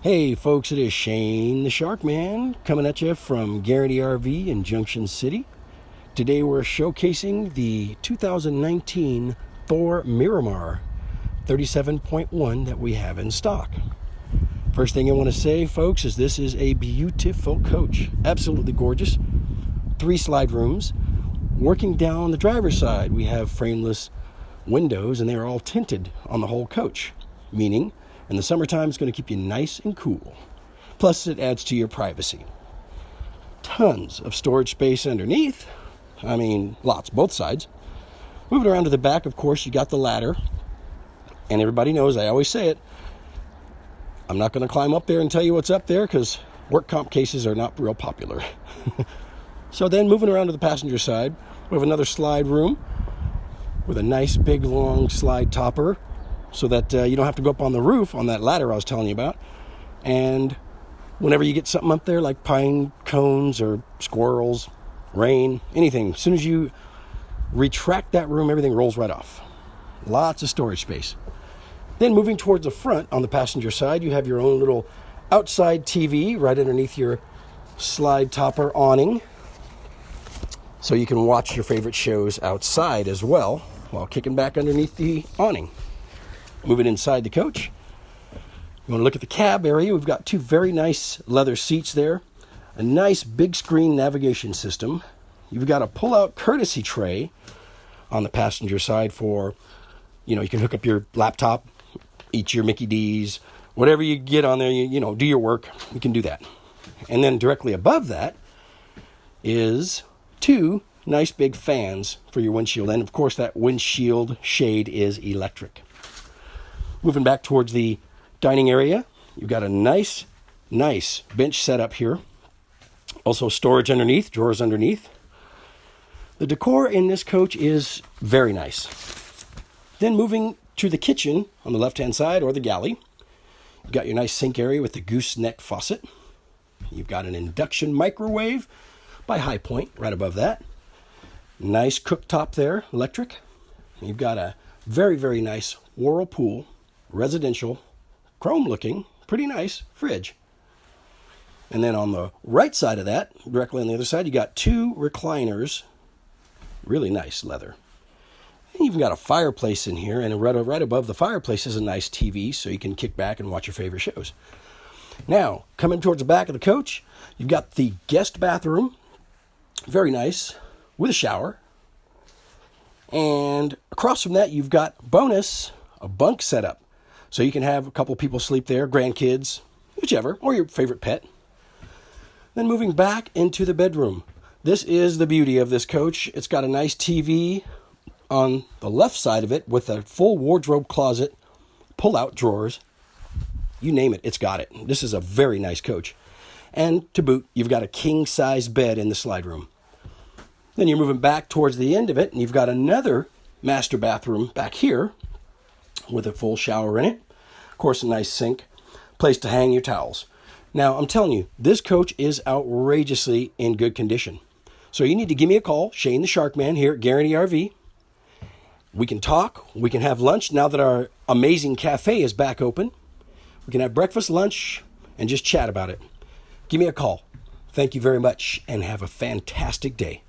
Hey folks, it is Shane the Shark Man coming at you from Guarantee RV in Junction City. Today we're showcasing the 2019 Thor Miramar 37.1 that we have in stock. First thing I want to say, folks, is this is a beautiful coach. Absolutely gorgeous. 3 slide rooms. Working down the driver's side, we have frameless windows and they are all tinted on the whole coach, meaning in the summertime, it's going to keep you nice and cool. Plus, it adds to your privacy. Tons of storage space underneath. I mean, lots, both sides. Moving around to the back, of course, you got the ladder. And everybody knows, I always say it, I'm not going to climb up there and tell you what's up there because work comp cases are not real popular. So then, moving around to the passenger side, we have another slide room with a nice, big, long slide topper, so that you don't have to go up on the roof on that ladder I was telling you about. And whenever you get something up there like pine cones or squirrels, rain, anything, as soon as you retract that room, everything rolls right off. Lots of storage space. Then moving towards the front on the passenger side, you have your own little outside TV right underneath your slide topper awning. So you can watch your favorite shows outside as well while kicking back underneath the awning. Moving inside the coach, you want to look at the cab area. We've got 2 very nice leather seats there, a nice big screen navigation system. You've got a pull-out courtesy tray on the passenger side for, you can hook up your laptop, eat your Mickey D's, whatever you get on there, do your work. You can do that. And then directly above that is 2 nice big fans for your windshield. And of course, that windshield shade is electric. Moving back towards the dining area, you've got a nice bench set up here. Also storage underneath, drawers underneath. The decor in this coach is very nice. Then moving to the kitchen on the left-hand side, or the galley, you've got your nice sink area with the gooseneck faucet. You've got an induction microwave by High Point right above that. Nice cooktop there, electric. You've got a very, very nice Whirlpool residential, chrome looking, pretty nice fridge. And then on the right side of that, directly on the other side, you got 2 recliners, really nice leather. And you've got a fireplace in here, and right above the fireplace is a nice TV, so you can kick back and watch your favorite shows. Now, coming towards the back of the coach, you've got the guest bathroom, very nice, with a shower. And across from that, you've got a bunk setup. So you can have a couple of people sleep there, grandkids, whichever, or your favorite pet. Then moving back into the bedroom. This is the beauty of this coach. It's got a nice TV on the left side of it with a full wardrobe closet, pull-out drawers. You name it, it's got it. This is a very nice coach. And to boot, you've got a king-size bed in the slide room. Then you're moving back towards the end of it, and you've got another master bathroom back here with a full shower in it. Of course, a nice sink, place to hang your towels. Now, I'm telling you, this coach is outrageously in good condition. So you need to give me a call, Shane the Shark Man here at Guarantee RV. We can talk, we can have lunch now that our amazing cafe is back open. We can have breakfast, lunch, and just chat about it. Give me a call. Thank you very much, and have a fantastic day.